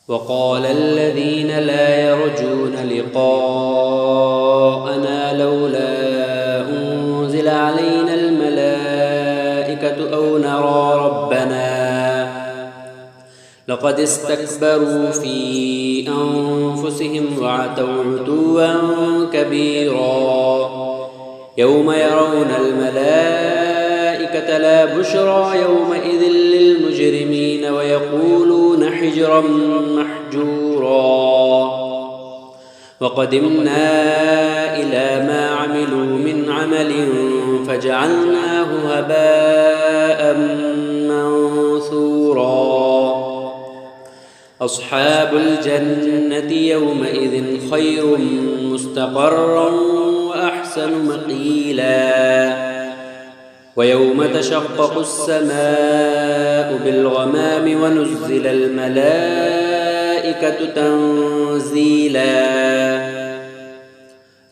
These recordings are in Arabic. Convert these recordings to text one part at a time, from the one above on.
وقال الذين لا يرجون لقاءنا لولا أنزل علينا الملائكة أو نرى ربنا لقد استكبروا في أنفسهم وعتوا عتوا كبيرا يوم يرون الملائكة لا بشرى يومئذ للمجرمين ويقولون حجرا محجورا وقدمنا إلى ما عملوا من عمل فجعلناه هباء منثورا أصحاب الجنة يومئذ خير مستقرا وأحسن مقيلا ويوم تشقق السماء بالغمام ونزل الملائكة تنزيلا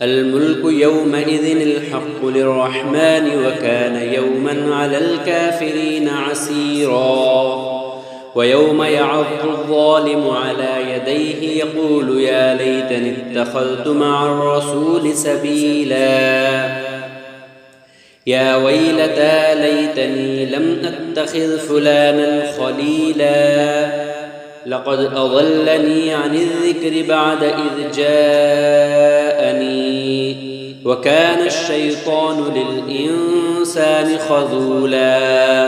الملك يومئذ الحق للرحمن وكان يوما على الكافرين عسيرا ويوم يعض الظالم على يديه يقول يا ليتني اتخذت مع الرسول سبيلا يا ويلتى ليتني لم أتخذ فلانا خليلا لقد أضلني عن الذكر بعد إذ جاءني وكان الشيطان للإنسان خذولا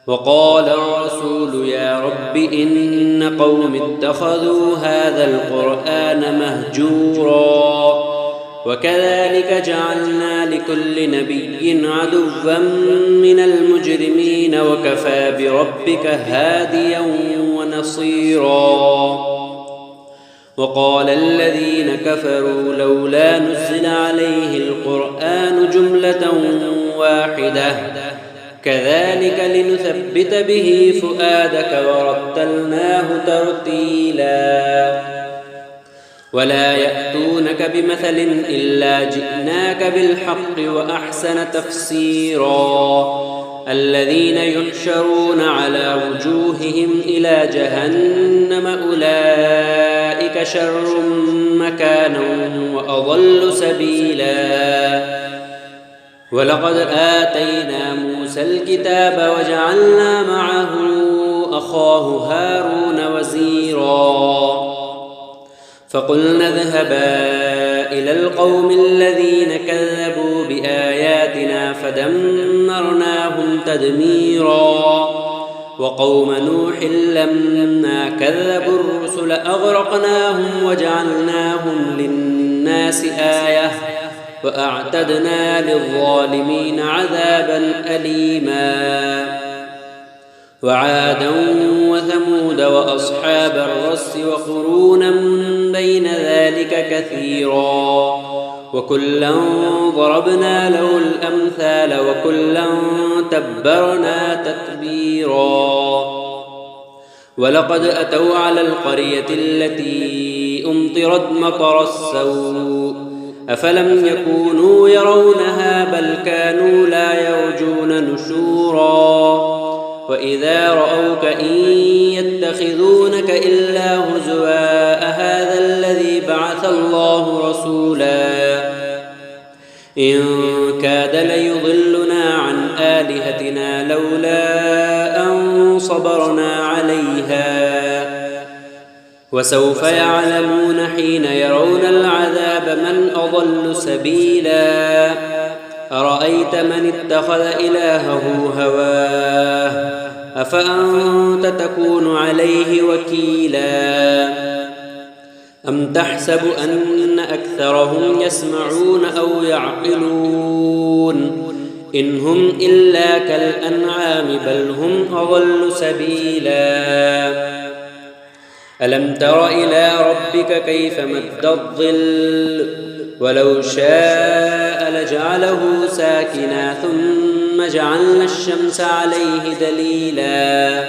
وقال الرسول يا رب إن قوم اتخذوا هذا القرآن مهجورا وكذلك جعلنا لكل نبي عدوا من المجرمين وكفى بربك هاديا ونصيرا وقال الذين كفروا لولا نزل عليه القرآن جملة واحدة كذلك لنثبت به فؤادك ورتلناه ترتيلا ولا يأتونك بمثل إلا جئناك بالحق وأحسن تفسيرا الذين يحشرون على وجوههم إلى جهنم أولئك شر مكانا وأضل سبيلا ولقد آتينا موسى الكتاب وجعلنا معه أخاه هارون وزيرا فقلنا اذهبا إلى القوم الذين كذبوا بآياتنا فدمرناهم تدميرا وقوم نوح لما كذبوا الرسل أغرقناهم وجعلناهم للناس آية وأعتدنا للظالمين عذابا أليما وعادا وثمود وأصحاب الرس وقرونا بين ذلك كثيرا وكلا ضربنا له الأمثال وكلا تبرنا تتبيرا ولقد أتوا على القرية التي أمطرت مطر السوء أفلم يكونوا يرونها بل كانوا لا يرجون نشورا وإذا رأوك إن يتخذونك إلا هزوا أهذا الذي بعث الله رسولا إن كاد ليضلنا عن آلهتنا لولا أن صبرنا عليها وسوف يعلمون حين يرون العذاب من أضل سبيلا أرأيت من اتخذ إلهه هواه أفأنت تكون عليه وكيلا أم تحسب أن أكثرهم يسمعون أو يعقلون إن هم إلا كالأنعام بل هم أضل سبيلا ألم تر إلى ربك كيف مد الظل ولو شاء لجعله ساكنا ثم جعلنا الشمس عليه دليلا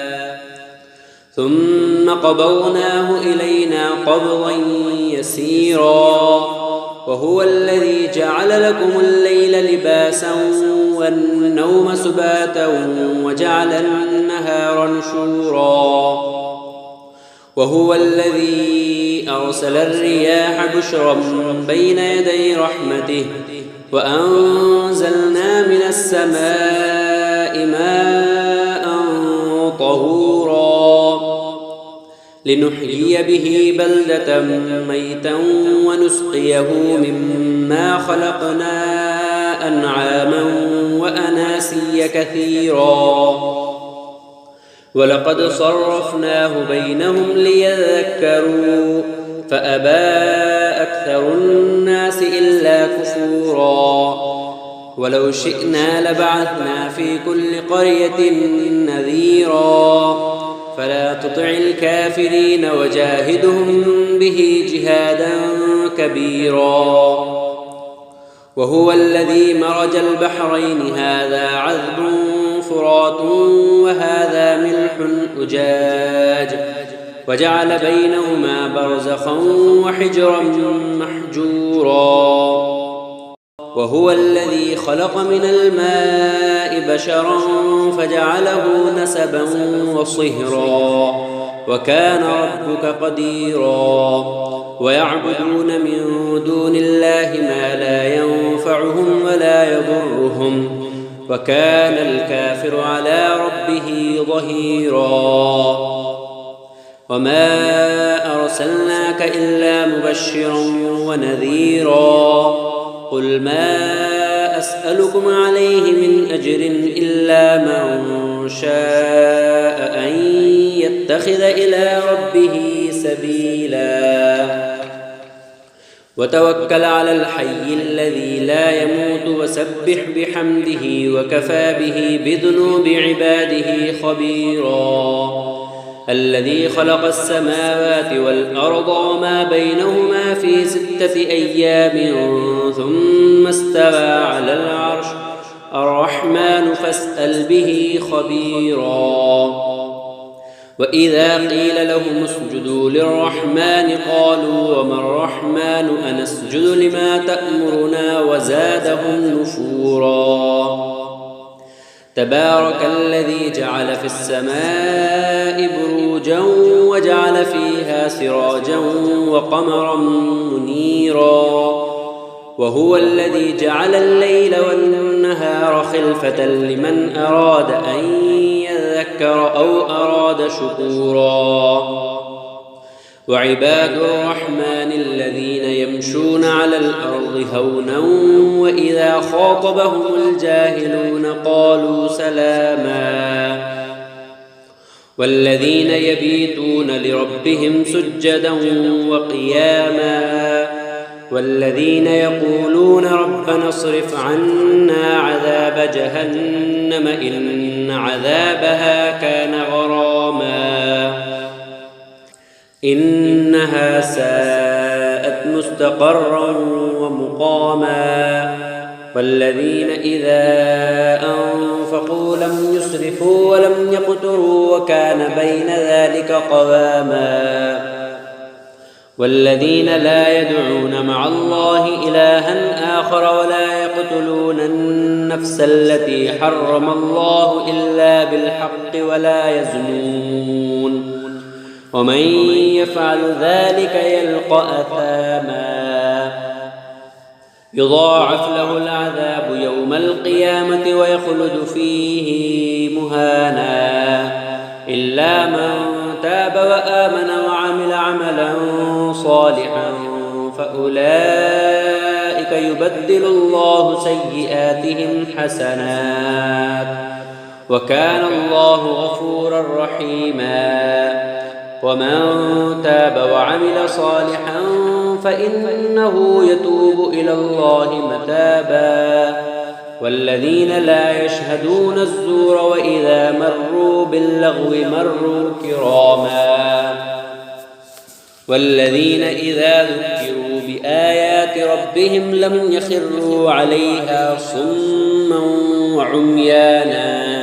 ثم قبضناه إلينا قبضا يسيرا وهو الذي جعل لكم الليل لباسا والنوم سباتا وجعل النهار نشورا وهو الذي أرسل الرياح بشرا بين يدي رحمته وأنزلنا من السماء ماء طهورا لنحيي به بلدة ميتا ونسقيه مما خلقنا أنعاما وأناسيا كثيرا ولقد صرفناه بينهم ليذكروا فأبى أكثر الناس إلا كفورا ولو شئنا لبعثنا في كل قرية نذيرا فلا تطع الكافرين وجاهدهم به جهادا كبيرا وهو الذي مرج البحرين هذا عذب فرات وهذا ملح أجاج وجعل بينهما برزخا وحجرا محجورا وهو الذي خلق من الماء بشرا فجعله نسبا وصهرا وكان ربك قديرا ويعبدون من دون الله ما لا ينفعهم ولا يضرهم وكان الكافر على ربه ظهيرا وما أرسلناك إلا مبشرا ونذيرا قل ما أسألكم عليه من أجر إلا من شاء أن يتخذ إلى ربه سبيلا وتوكل على الحي الذي لا يموت وسبح بحمده وكفى به بذنوب عباده خبيرا الذي خلق السماوات والأرض وما بينهما في 6 أيام ثم استوى على العرش الرحمن فاسأل به خبيرا وإذا قيل لهم اسجدوا للرحمن قالوا وما الرحمن أنسجد لما تأمرنا وزادهم نفورا تبارك الذي جعل في السماء بروجا وجعل فيها سراجا وقمرا منيرا وهو الذي جعل الليل والنهار خلفة لمن أراد أن يذكر أو أراد شكورا وعباد الرحمن الذين يمشون على الأرض هونا وإذا خاطبهم الجاهلون قالوا سلاما والذين يبيتون لربهم سجدا وقياما والذين يقولون ربنا اصرف عنا عذاب جهنم إن عذابها كان غراما إنها ساءت مستقرا ومقاما والذين إذا أنفقوا لم يسرفوا ولم يقتروا وكان بين ذلك قواما والذين لا يدعون مع الله إلها آخر ولا يقتلون النفس التي حرم الله إلا بالحق ولا يزنون ومن يفعل ذلك يلقى أثاما يضاعف له العذاب يوم القيامة ويخلد فيه مهانا إلا من تاب وآمن وعمل عملا صالحا فأولئك يبدل الله سيئاتهم حسنات وكان الله غفورا رحيما ومن تاب وعمل صالحا فإنه يتوب إلى الله متابا والذين لا يشهدون الزور وإذا مروا باللغو مروا كراما والذين إذا ذكروا بآيات ربهم لم يخروا عليها صما وعميانا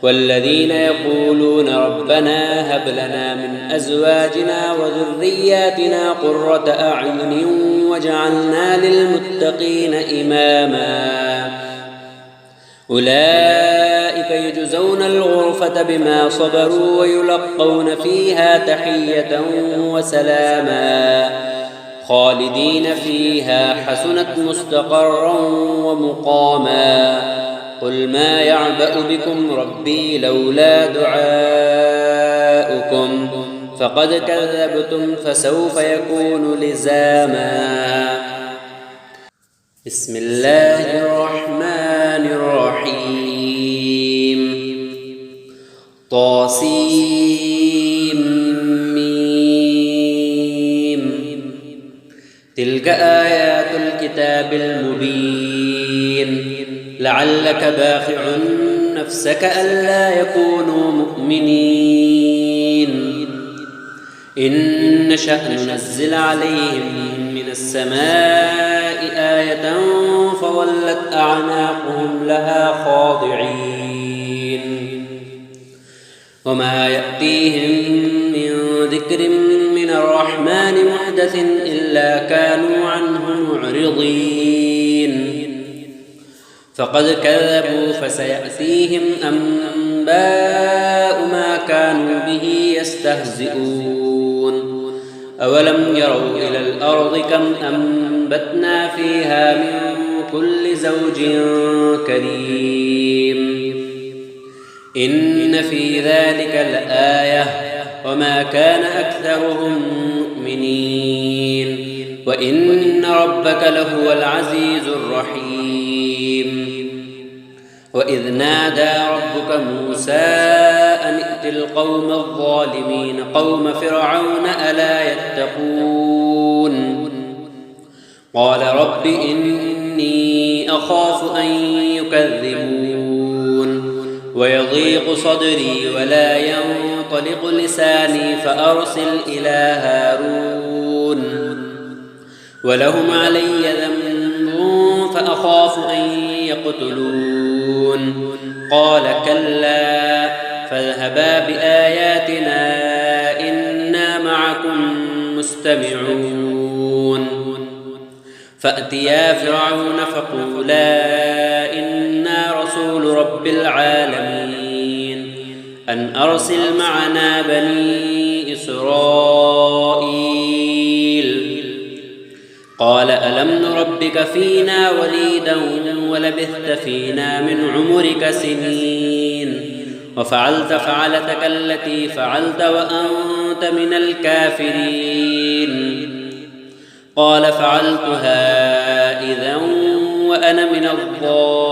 والذين يقولون ربنا هب لنا من أزواجنا وذرياتنا قرة أعين واجعلنا للمتقين إماما أولئك يجزون الغرفة بما صبروا ويلقون فيها تحية وسلاما خالدين فيها حسنت مستقرا ومقاما قل ما يعبأ بكم ربي لولا دعاؤكم فقد كذبتم فسوف يكون لزاما. بسم الله الرحمن الرحيم. طاسيم. تلك آيات الكتاب المبين لعلك باخع نفسك ألا يكونوا مؤمنين إن نشأ ننزل عليهم من السماء آية فظلت أعناقهم لها خاضعين وما يأتيهم من ذكر من الرحمن محدث إلا كانوا عنه معرضين فقد كذبوا فسيأتيهم أنباء ما كانوا به يستهزئون أولم يروا إلى الأرض كم أنبتنا فيها من كل زوج كريم إن في ذلك لآية وما كان أكثرهم مؤمنين وإن ربك لهو العزيز الرحيم. وإذ نادى ربك موسى أن ائت القوم الظالمين قوم فرعون ألا يتقون قال رب إني أخاف أن يكذبون ويضيق صدري ولا ينطلق لساني فأرسل إلى هارون ولهم علي ذنب فأخاف أن يقتلون قال كلا فاذهبا بآياتنا إنا معكم مستمعون فأتيا فرعون فقولا إنا رسول رب العالمين أن أرسل معنا بني إسرائيل قال ألم نربك فينا وليدا ولبثت فينا من عمرك سنين وفعلت فعلتك التي فعلت وأنت من الكافرين قال فعلتها إذا وأنا من الضالين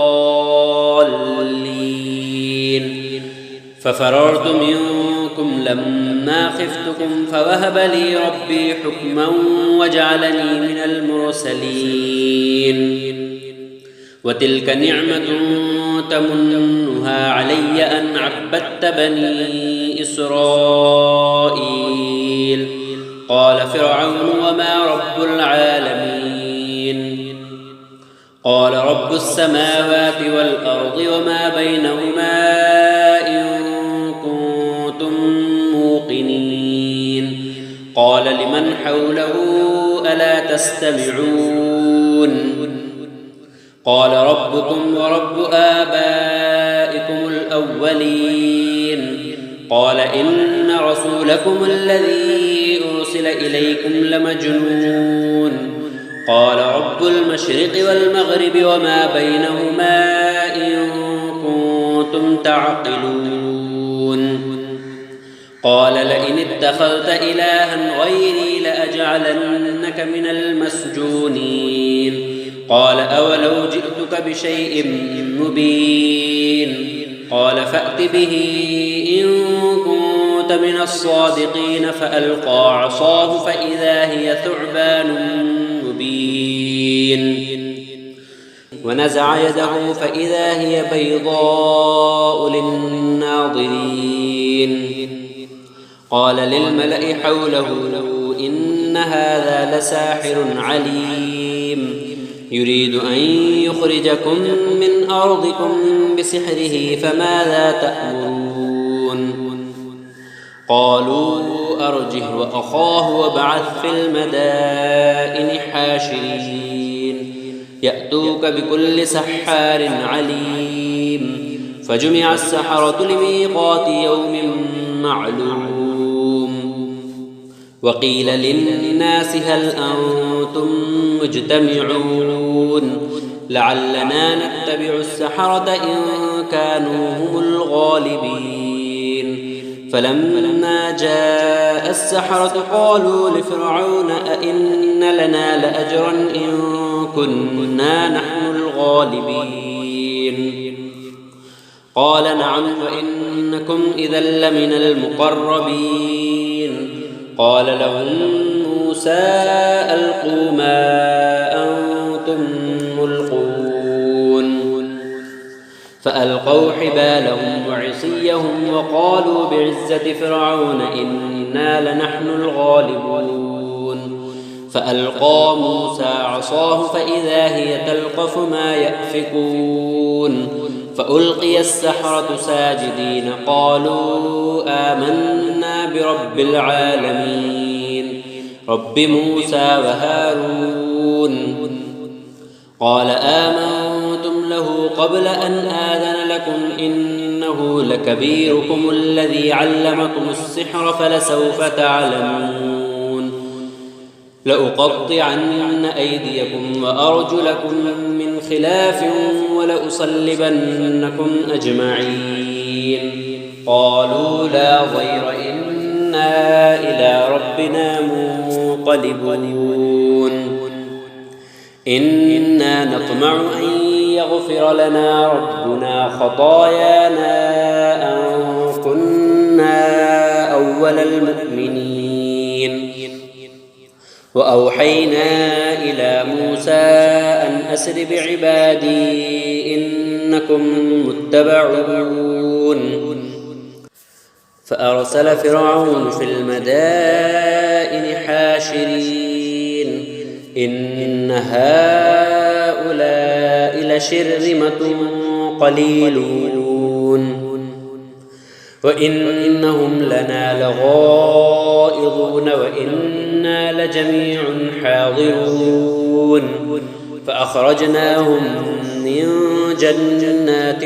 ففررت منكم لما خفتكم فوهب لي ربي حكما وجعلني من المرسلين وتلك نعمة تمنها علي أن عبدت بني إسرائيل قال فرعون وما رب العالمين قال رب السماوات والأرض وما بينهما إن كنتم موقنين قال لمن حوله ألا تستمعون قال ربكم ورب آبائكم الأولين قال إن رسولكم الذي أرسل إليكم لمجنون قال رب المشرق والمغرب وما بينهما إن كنتم تعقلون قال لئن اتخذت إلها غيري لأجعلنك من المسجونين قال أولو جئتك بشيء مبين قال فأت به إن كنت من الصادقين فألقى عصاه فإذا هي ثعبان مبين ونزع يده فإذا هي بيضاء للناظرين قال للملأ حوله إن هذا لساحر عليم يريد أن يخرجكم من أرضكم بسحره فماذا تأمرون قالوا أرجه وأخاه وابعث في المدائن حاشرين يأتوك بكل سحار عليم فجمع السحرة لميقات يوم معلوم وقيل للناس هل أنتم مجتمعون لعلنا نتبع السحرة إن كانوا هم الغالبين فلما جاء السحرة قالوا لفرعون أئن لنا لأجرا إن كنا نحن الغالبين قال نعم وإنكم إذا لمن المقربين قال لهم موسى ألقوا ما أنتم ملقون فألقوا حبالهم وعصيهم وقالوا بعزة فرعون إنا لنحن الغالبون فألقى موسى عصاه فإذا هي تلقف ما يأفكون فألقي السحرة ساجدين قالوا آمنا برب العالمين رب موسى وهارون قال آمنتم له قبل أن آذن لكم إنه لكبيركم الذي علمكم السحر فلسوف تعلمون لأقطعن أيديكم وأرجلكم من خلاف ولأصلبنكم أجمعين قالوا لا ضير إنا إلى ربنا منقلبون إنا نطمع أن يغفر لنا ربنا خطايانا أن كنا أول المؤمنين وأوحينا إلى موسى أن أسر بعبادي إنكم متبعون فأرسل فرعون في المدائن حاشرين إن هؤلاء لشرذمة قليلون وإنهم لنا لغائظون وإنا لجميع حاضرون فأخرجناهم من جنات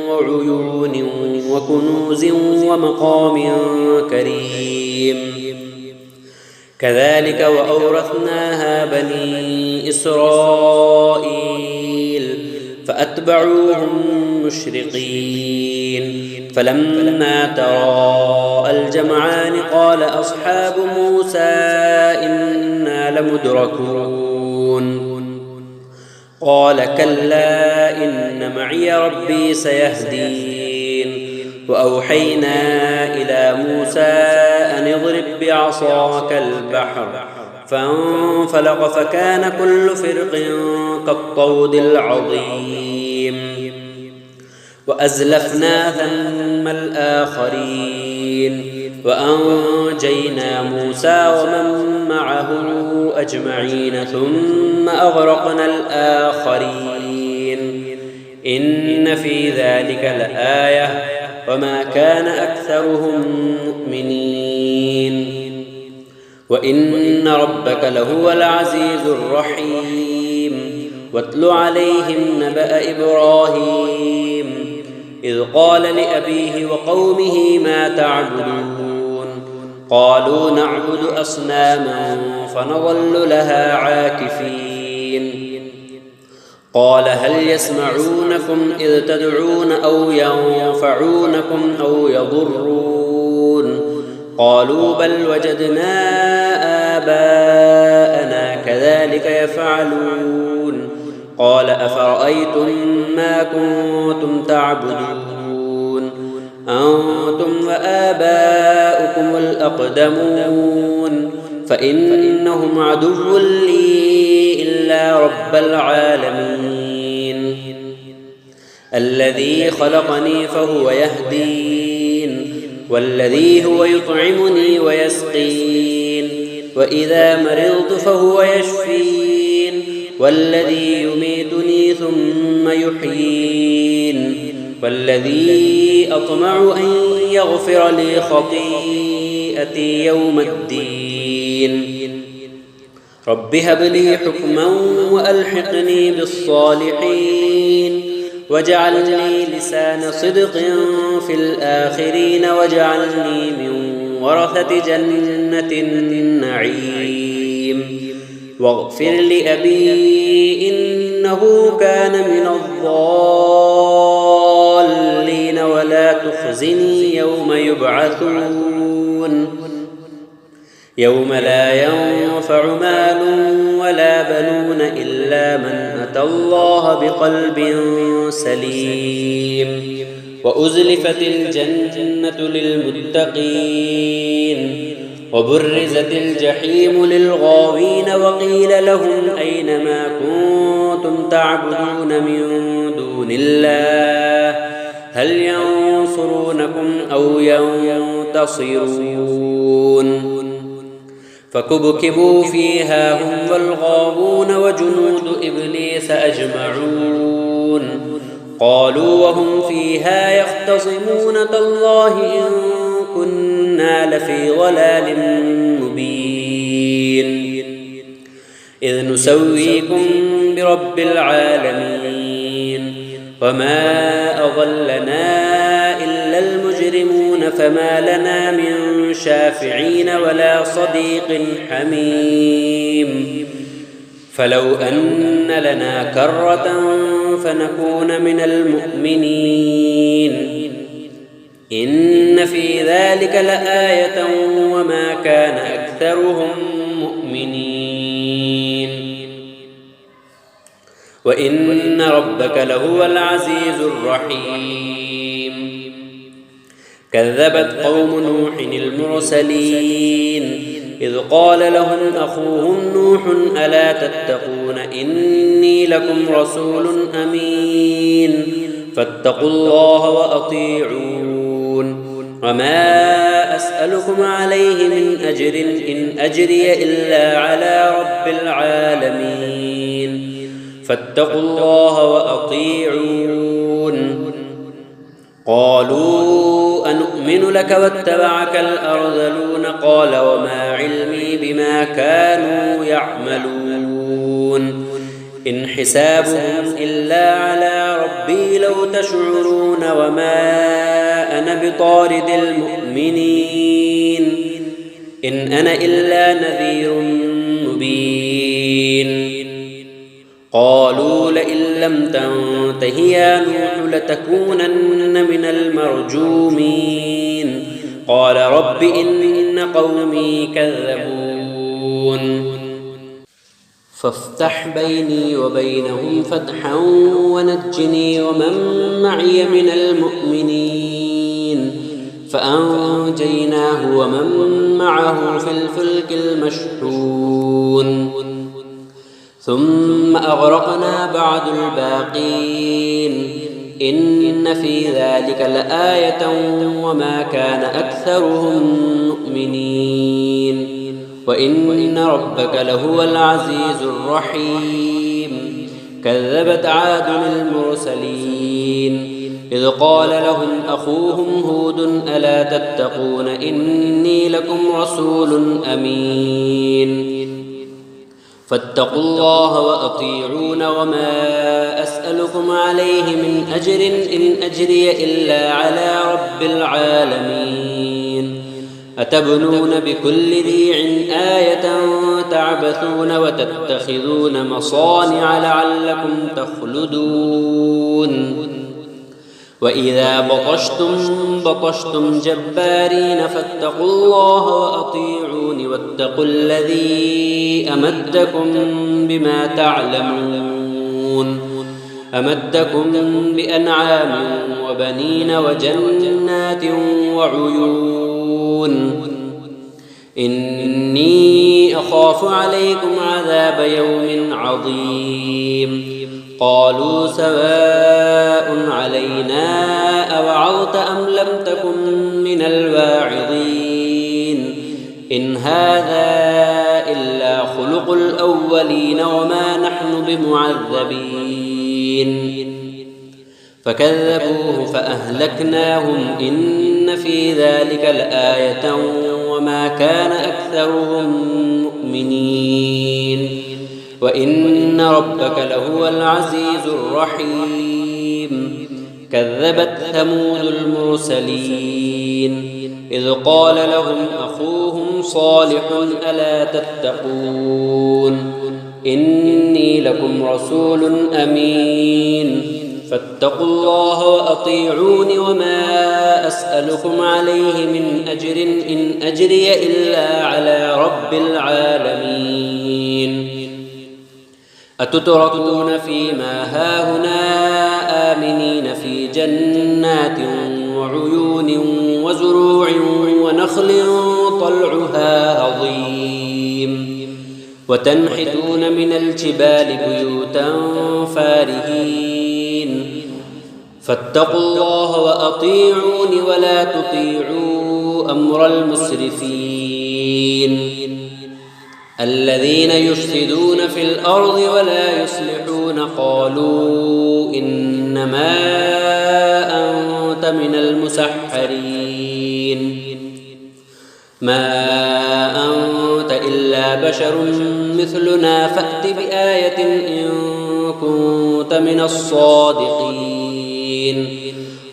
وعيون وكنوز ومقام كريم كذلك وأورثناها بني إسرائيل فأتبعوهم مشرقين فلما تراءى الجمعان قال أصحاب موسى إنا لمدركون قال كلا إن معي ربي سيهدين وأوحينا إلى موسى أن اضرب بعصاك البحر فانفلق فكان كل فرق كالطود العظيم وأزلفنا ثم الآخرين وأنجينا موسى ومن معه أجمعين ثم أغرقنا الآخرين إن في ذلك لآية وما كان أكثرهم مؤمنين وإن ربك لهو العزيز الرحيم واتل عليهم نبأ إبراهيم إذ قال لأبيه وقومه ما تعبدون قالوا نعبد أصناما فنظل لها عاكفين قال هل يسمعونكم إذ تدعون أو ينفعونكم أو يضرون قالوا بل وجدنا آباءنا كذلك يفعلون قال أفرأيتم ما كنتم تعبدون أنتم وآباؤكم الأقدمون فإنهم عدو لي إلا رب العالمين الذي خلقني فهو يهدين والذي هو يطعمني ويسقين وإذا مرضت فهو يشفين والذي يميتني ثم يحيين والذي أطمع أن يغفر لي خطيئتي يوم الدين رب هب لي حكما وألحقني بالصالحين واجعلني لسان صدق في الآخرين واجعلني من ورثة جنة النعيم واغفر لأبي إنه كان من الضالين ولا تخزني يوم يبعثون يوم لا ينفع مال ولا بنون إلا من أتى الله بقلب سليم وأزلفت الجنة للمتقين وبرزت الجحيم للغاوين وقيل لهم أين ما كنتم تعبدون من دون الله هل ينصرونكم أو ينتصرون فكبكبوا فيها هم والغاوون وجنود إبليس أجمعون قالوا وهم فيها يختصمون تالله إن كنا لفي ضلال مبين إذ نسويكم برب العالمين وما أضلنا إلا المجرمون فما لنا من شافعين ولا صديق حميم فلو أن لنا كرة فنكون من المؤمنين إن في ذلك لآية وما كان أكثرهم مؤمنين وإن ربك لهو العزيز الرحيم كذبت قوم نوح المرسلين إذ قال لهم أخوهم نوح ألا تتقون إني لكم رسول أمين فاتقوا الله وأطيعون وما أسألكم عليه من أجر إن أجري إلا على رب العالمين فاتقوا الله وأطيعون قالوا أنؤمن لك واتبعك الأرذلون قال وما علمي بما كانوا يعملون إن حسابهم إلا على ربي لو تشعرون وما أنا بطارد المؤمنين إن أنا إلا نذير مبين قالوا لئن لم تنته يا نوح لتكونن من المرجومين قال رب إن قومي كذبون فافتح بيني وبينهم فتحا ونجني ومن معي من المؤمنين فأنجيناه ومن معه في الفلك المشحون ثم أغرقنا بعد الباقين إن في ذلك لآية وما كان أكثرهم مؤمنين وإن ربك لهو العزيز الرحيم كذبت عاد المرسلين إذ قال لهم أخوهم هود ألا تتقون إني لكم رسول أمين فاتقوا الله وأطيعون وما أسألكم عليه من أجر إن أجري إلا على رب العالمين أتبنون بكل ريع آية تعبثون وتتخذون مصانع لعلكم تخلدون وإذا بطشتم جبارين فاتقوا الله وأطيعون واتقوا الذي أمدكم بما تعلمون أمدكم بأنعام وبنين وجنات وعيون إني أخاف عليكم عذاب يوم عظيم قالوا سواء علينا أوعظت أم لم تكن من الواعظين إن هذا إلا خلق الأولين وما نحن بمعذبين فكذبوه فأهلكناهم إن في ذلك لآية وما كان أكثرهم مؤمنين وإن ربك لهو العزيز الرحيم كذبت ثمود المرسلين إذ قال لهم أخوهم صالح ألا تتقون إني لكم رسول أمين فاتقوا الله وأطيعون وما أسألكم عليه من أجر إن أجري إلا على رب العالمين أتتركون فيما هاهنا آمنين في جنات وعيون وزروع ونخل طلعها هضيم وتنحتون من الجبال بيوتا فارهين فاتقوا الله وأطيعون ولا تطيعوا أمر المسرفين الذين يفسدون في الأرض ولا يصلحون قالوا إنما أنت من المسحرين ما أنت إلا بشر مثلنا فأت بآية إن كنت من الصادقين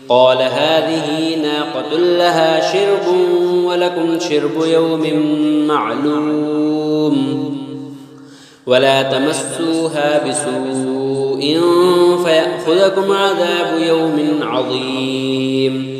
قال هذه ناقة لها شرب ولكم شرب يوم معلوم ولا تمسوها بسوء فيأخذكم عذاب يوم عظيم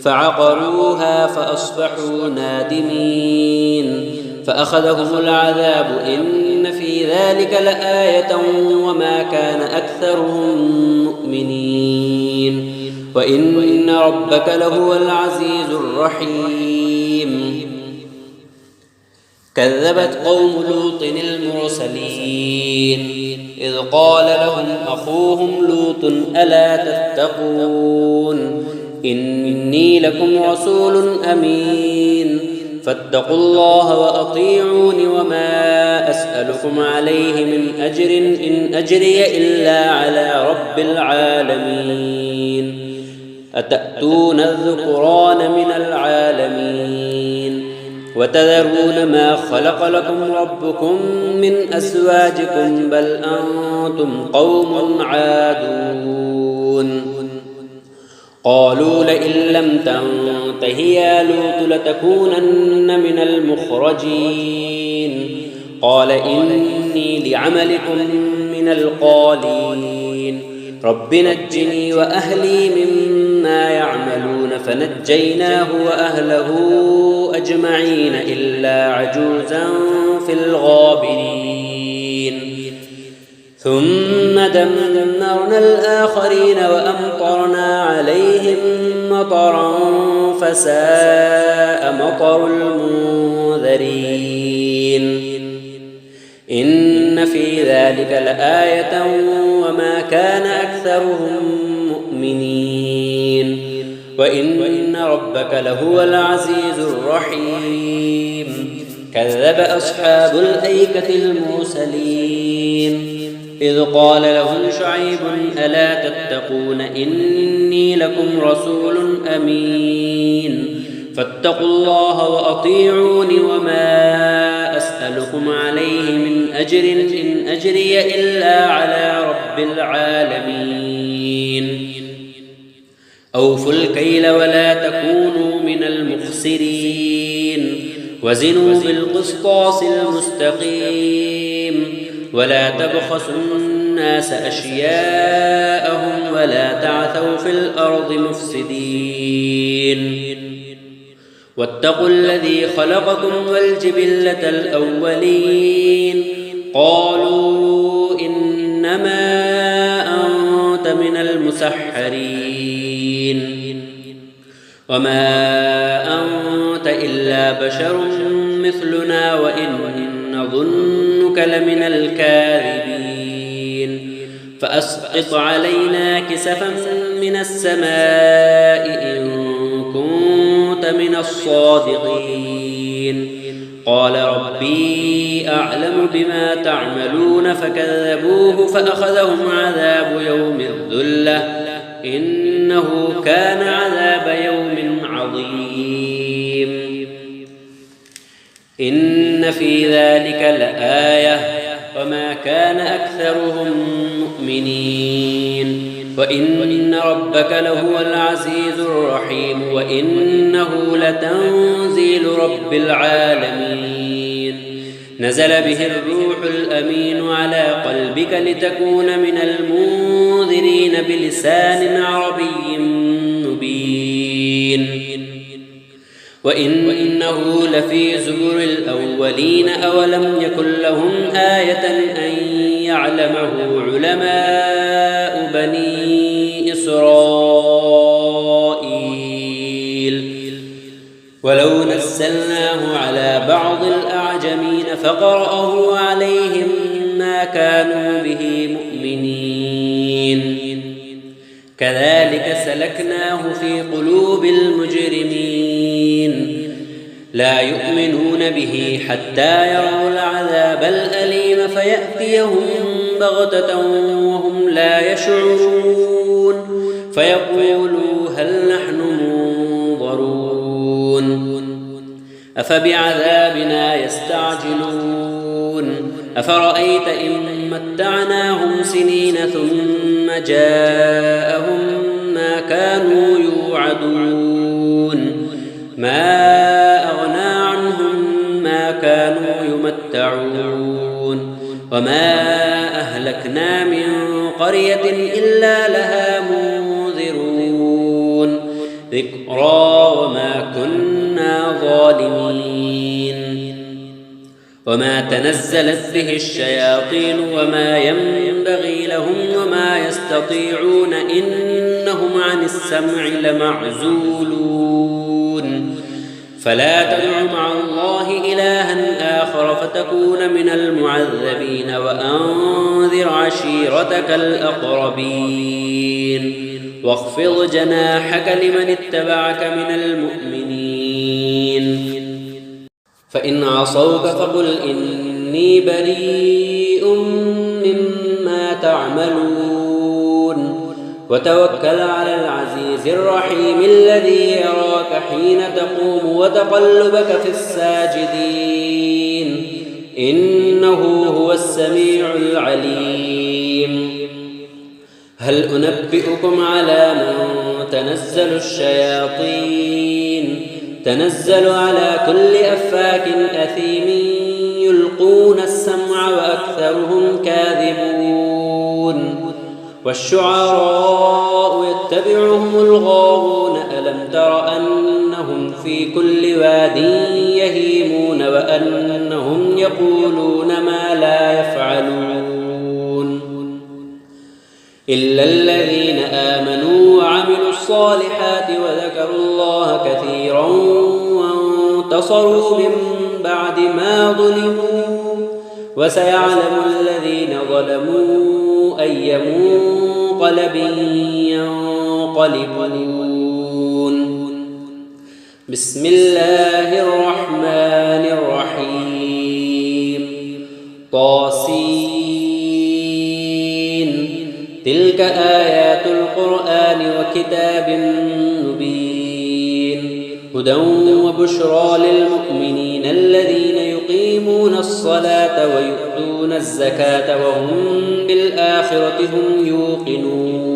فعقروها فأصبحوا نادمين فأخذهم العذاب إن في ذلك لآية وما كان أكثرهم مؤمنين وإن ربك لهو العزيز الرحيم كذبت قوم لوط المرسلين إذ قال لهم أخوهم لوط ألا تتقون إني لكم رسول أمين فاتقوا الله وأطيعون وما أسألكم عليه من أجر إن أجري إلا على رب العالمين أتأتون الذكران من العالمين وتذرون ما خلق لكم ربكم من أزواجكم بل أنتم قوم عادون قالوا لئن لم تنته يا لوط لتكونن من المخرجين قال إني لعملكم من القالين رب نجني وأهلي مما يعملون فنجيناه وأهله أجمعين إلا عجوزا في الغابرين ثم دمرنا الآخرين وأمطرنا عليهم مطرا فساء مطر المنذرين إن في ذلك لآية وما كان أكثرهم مؤمنين وإن ربك لهو العزيز الرحيم كذب أصحاب الأيكة المرسلين إذ قال لهم شعيب ألا تتقون إني لكم رسول أمين فاتقوا الله وأطيعون وما أسألكم عليه من أجر إن أجري إلا على رب العالمين أوفوا الكيل ولا تكونوا من المخسرين وزنوا بالقسطاس المستقيم ولا تبخسوا الناس أشياءهم ولا تعثوا في الأرض مفسدين واتقوا الذي خلقكم والجبلة الأولين قالوا إنما أنت من المسحرين وما أنت إلا بشر مثلنا وإن نظنك لمن الكاذبين فأسقط علينا كسفا من السماء إن كنت من الصادقين قال ربي أعلم بما تعملون فكذبوه فأخذهم عذاب يوم الذلة إنه كان عذاب يوم عظيم إن في ذلك لآية وما كان أكثرهم مؤمنين وإن ربك لهو العزيز الرحيم وإنه لتنزيل رب العالمين نزل به الروح الأمين على قلبك لتكون من المنذرين بلسان عربي مبين وإنه لفي زبر الأولين أولم يكن لهم آية أن يعلمه علماء بني إسرائيل ولو نزلناه على بعض الأعجمين فقرأه عليهم ما كانوا به مؤمنين كذلك سلكناه في قلوب المجرمين لا يؤمنون به حتى يروا العذاب الأليم فيأتيهم بغتة وهم لا يشعرون فيقولوا هل نحن منظرون أفبعذابنا يستعجلون أفرأيت إن متعناهم سنين ثم جاءهم ما كانوا يوعدون ما أغنى عنهم ما كانوا يمتعون وما أهلكنا من قرية إلا لها منذرون ذكرى وما كنا ظالمين وما تنزلت به الشياطين وما ينبغي لهم وما يستطيعون إنهم عن السمع لمعزولون فلا تدع مع الله إلها آخر فتكون من المعذبين وأنذر عشيرتك الأقربين واخفض جناحك لمن اتبعك من المؤمنين فإن عصوك فقل إني بريء مما تعملون وتوكل على العزيز الرحيم الذي يراك حين تقوم وتقلبك في الساجدين إنه هو السميع العليم هل أنبئكم على من تنزل الشياطين تنزل على كل أفاك أثيم يلقون السمع وأكثرهم كاذبون والشعراء يتبعهم الغاوون ألم تر أنهم في كل واد يهيمون وأنهم يقولون ما لا يفعلون إلا الذين آمنوا وعملوا الصالحات وذكروا الله كثيرا وانتصروا من بعد ما ظلموا وسيعلم الذين ظلموا أي منقلب ينقلبون بسم الله الرحمن الرحيم طاسين تلك آيات القرآن وكتاب مبين هدى وبشرى للمؤمنين الذين يقيمون الصلاة ويؤتون الزكاة وهم بالآخرة هم يوقنون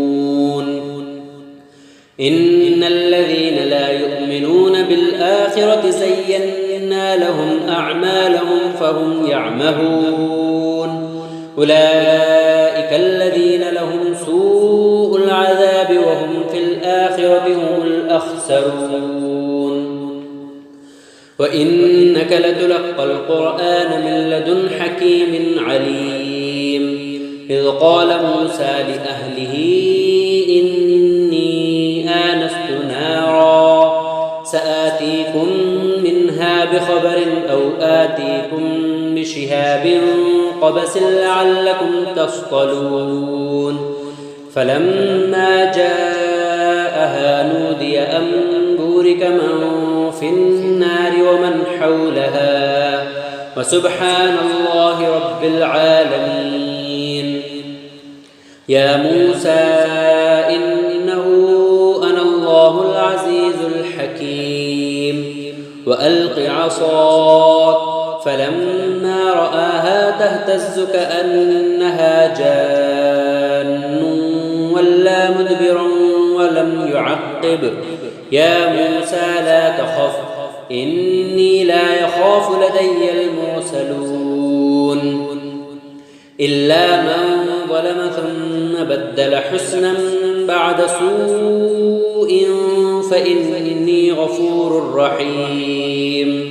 إن الذين لا يؤمنون بالآخرة زينا لهم أعمالهم فهم يعمهون أولئك الذين لهم سوء العذاب وهم في الآخرة هم الأخسرون وإنك لتلقى القرآن من لدن حكيم عليم إذ قال موسى لأهله إني آنست نارا سآتيكم منها بخبر أو آتيكم بشهاب قبس لعلكم تصطلون فلما جاءها نودي أن بورك من في النار ومن حولها وسبحان الله رب العالمين يا موسى إنه أنا الله العزيز الحكيم وألق عصاك فلما رآها تهتز كأنها جان وَلَّى مُدْبِرًا وَلَمْ يُعَقِّبْ يَا مُوسَى لَا تَخَفْ إِنِّي لَا يَخَافُ لَدَيَّ الْمُرْسَلُونَ إِلَّا مَنْ ظَلَمَ ثُمَّ بَدَّلَ حُسْنًا بَعْدَ سُوءٍ فَإِنِّي غَفُورٌ رَحِيمٌ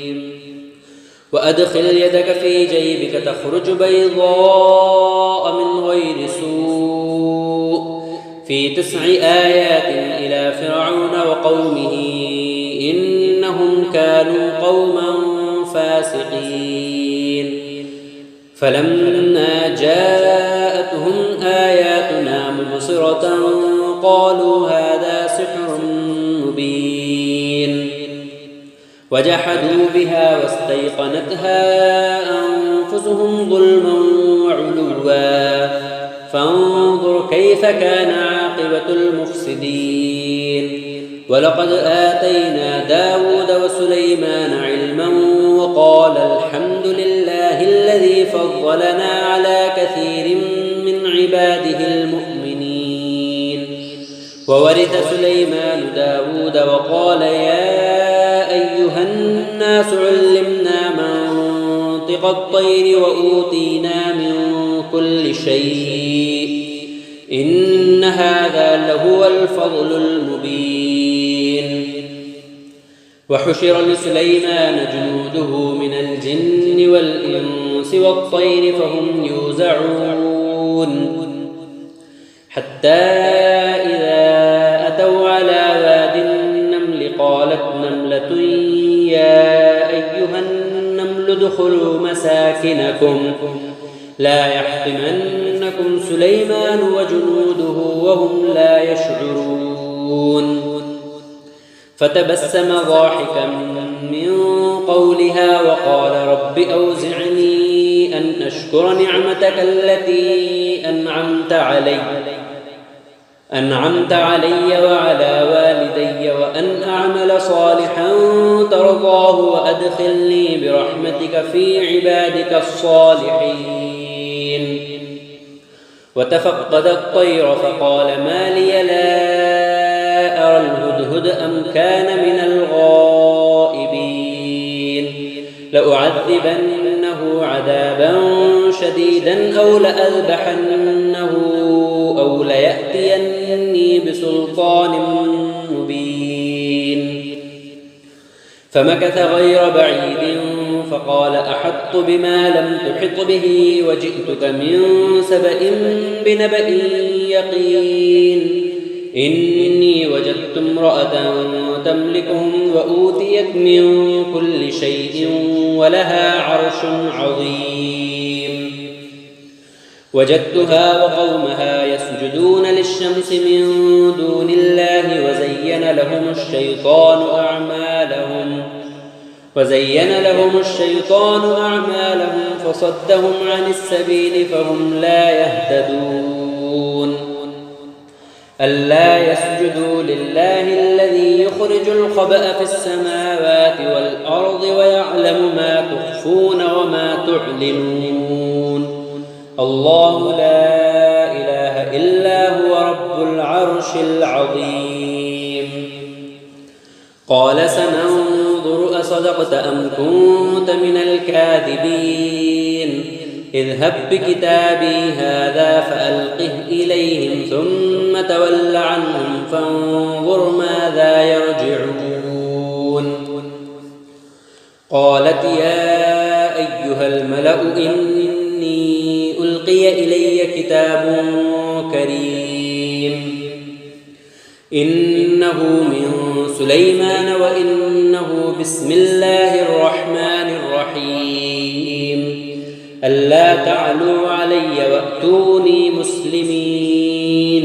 وَأَدْخِلْ يَدَكَ في جيبك تخرج بيضاء من غير سوء في 9 آيات إلى فرعون وقومه إنهم كانوا قوما فاسقين فلما جاءتهم آياتنا مبصرة قالوا هذا سحر مبين وجحدوا بها واستيقنتها أنفسهم ظلما وعلوا فانظر كيف كان عاقبة المفسدين ولقد آتينا داود وسليمان علما وقال الحمد لله الذي فضلنا على كثير من عباده المؤمنين وورث سليمان داود وقال يا أيها الناس علمنا منطق الطير وأوتينا من كل شيء إن هذا لهو الفضل المبين وحشر لسليمان جنوده من الجن والإنس والطير فهم يوزعون حتى إذا أتوا على واد النمل قالت نملة يا أيها النمل ادخلوا مساكنكم لا يحطمنكم سليمان وجنوده وهم لا يشعرون فتبسم ضاحكا من قولها وقال رب أوزعني أن أشكر نعمتك التي أنعمت علي وعلى والدي وأن أعمل صالحا ترضاه وأدخلني برحمتك في عبادك الصالحين وتفقد الطير فقال ما لي لا أرى الهدهد أم كان من الغائبين لأعذبنه عذابا شديدا أو لأذبحنه أو ليأتيني بسلطان مبين فمكث غير بعيد فقال أحطت بما لم تحط به وجئتك من سبأ بنبأ يقين إني وجدت امرأة تملكهم وأوتيت من كل شيء ولها عرش عظيم وجدتها وقومها يسجدون للشمس من دون الله وزين لهم الشيطان أعمالهم فصدهم عن السبيل فهم لا يهتدون ألا يسجدوا لله الذي يخرج الخبأ في السماوات والأرض ويعلم ما تخفون وما تعلنون الله لا إله إلا هو رب العرش العظيم قال سننظر أصدقت أم كنت من الكاذبين اذهب بكتابي هذا فألقه إليهم ثم تول عنهم فانظر ماذا يرجعون قالت يا أيها الملأ إني ألقي إلي كتاب كريم إنه من سليمان وإنه بسم الله الرحمن الرحيم ألا تعلوا علي وأتوني مسلمين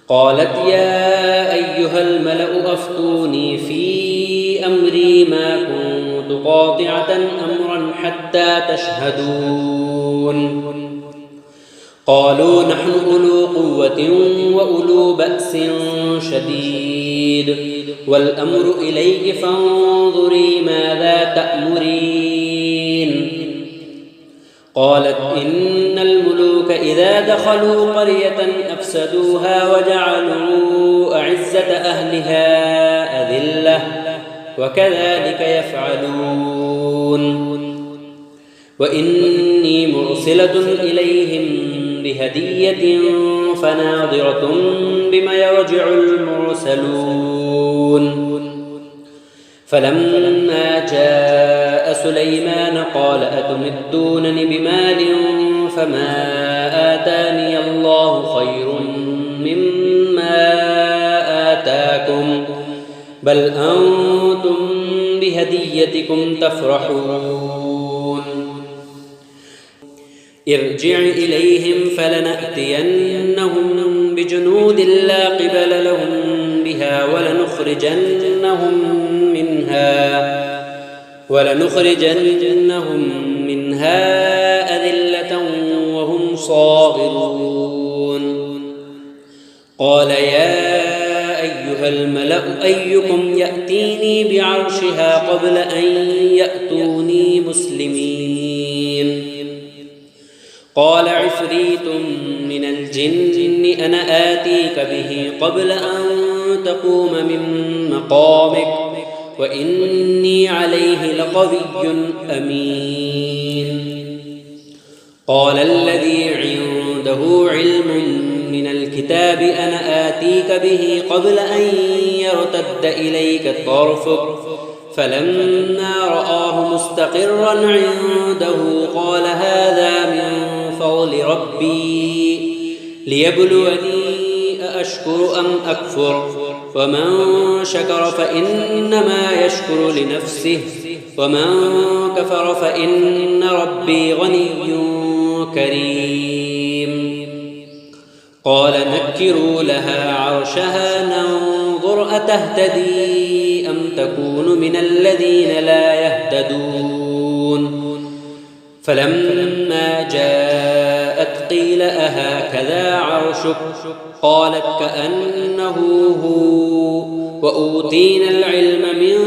قالت يا أيها الملأ أفتوني في أمري ما كنت قاطعة أمرا حتى تشهدون قالوا نحن أولو قوة وأولو بأس شديد والأمر إليك فانظري ماذا تأمرين قالت إن الملوك إذا دخلوا قرية أفسدوها وجعلوا أعزة أهلها أذلة وكذلك يفعلون وإني مرسلة إليهم بهدية فناظرة بما يرجع المرسلون فلما جاء سليمان قال أتمدونني بمال فما آتاني الله خير مما آتاكم بل أنتم بهديتكم تفرحون ارجع إليهم فلنأتينهم بجنود لا قبل لهم بها ولنخرجنهم منها أذلة وهم صاغرون قال يا أيها الملأ أيكم يأتيني بعرشها قبل أن يأتوني مسلمين قال عفريت من الجن أنا آتيك به قبل أن تقوم من مقامك وإني عليه لقوي أمين قال الذي عنده علم من الكتاب أنا آتيك به قبل أن يرتد إليك طرفك فلما رآه مستقرا عنده قال هذا من فضل ربي ليبلوني أأشكر أم أكفر ومن شكر فإنما يشكر لنفسه ومن كفر فإن ربي غني كريم قال نكروا لها عرشها ننظر أتهتدي أم تكون من الذين لا يهتدون فلما جاءت قيل أهكذا عرشك قالت كأنه هو وأوتينا العلم من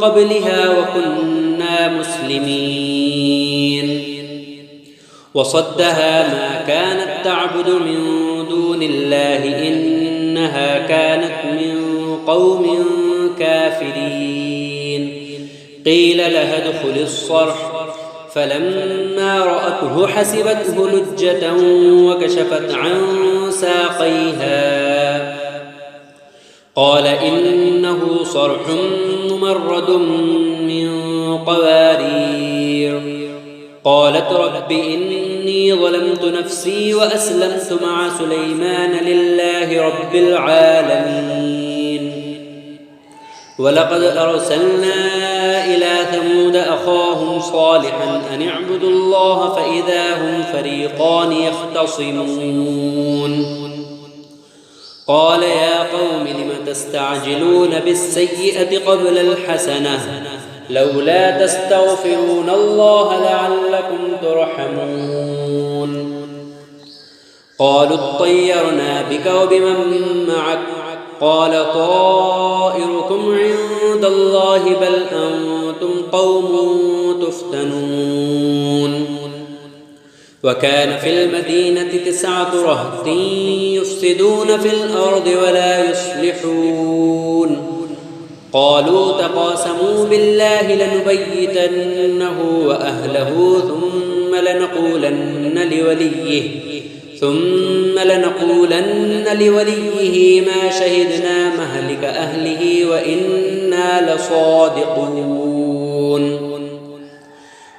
قبلها وكنا مسلمين وصدها ما كانت تعبد من دون الله إنها كانت من قوم كافرين قيل لها ادخل الصرح فلما رأته حسبته لجة وكشفت عن ساقيها قال إنه صرح ممرد من قوارير قالت رب إني ظلمت نفسي وأسلمت مع سليمان لله رب العالمين ولقد أرسلنا إلى ثمود أخاهم صالحا أن اعبدوا الله فإذا هم فريقان يختصمون قال يا قوم لم تستعجلون بالسيئة قبل الحسنة لولا تستغفرون الله لعلكم ترحمون قالوا اطيرنا بك وبمن معك قال طائركم عند الله بل أنتم قوم تفتنون وكان في المدينة 9 رهط يفسدون في الأرض ولا يصلحون قالوا تقاسموا بالله لنبيتنه وأهله ثم لنقولن لوليه ما شهدنا مهلك أهله وإنا لصادقون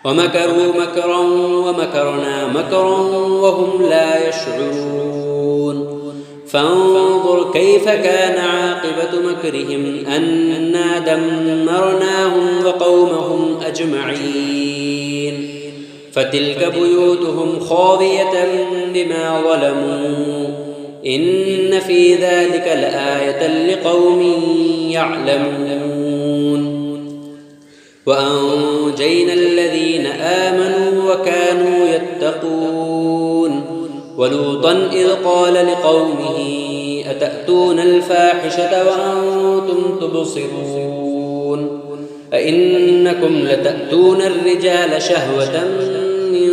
ومكروا مكرا ومكرنا مكرا وهم لا يشعرون فانظر كيف كان عاقبة مكرهم أنا دمرناهم وقومهم أجمعين فتلك بيوتهم خاوية بما ظلموا إن في ذلك لآية لقوم يعلمون وأنجينا الذين آمنوا وكانوا يتقون ولوطا إذ قال لقومه أتأتون الفاحشة وأنتم تبصرون أئنكم لتأتون الرجال شهوة من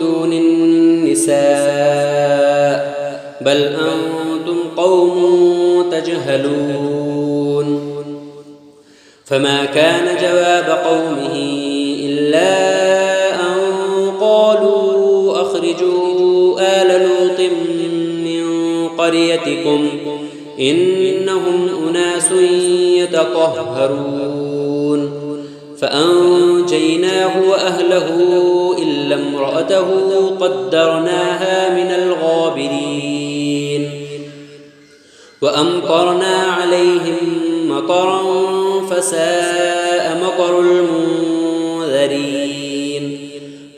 دون النساء النساء بل أنتم قوم تجهلون فما كان جواب قومه إلا أن قالوا أخرجوا آل لوط من قريتكم إنهم أناس يتطهرون فأنجيناه وأهله إلا امرأته قدرناها من الغابرين وأمطرنا عليهم مطرا فساء مطر المنذرين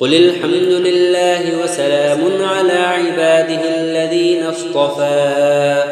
قل الحمد لله وسلام على عباده الذين اصطفى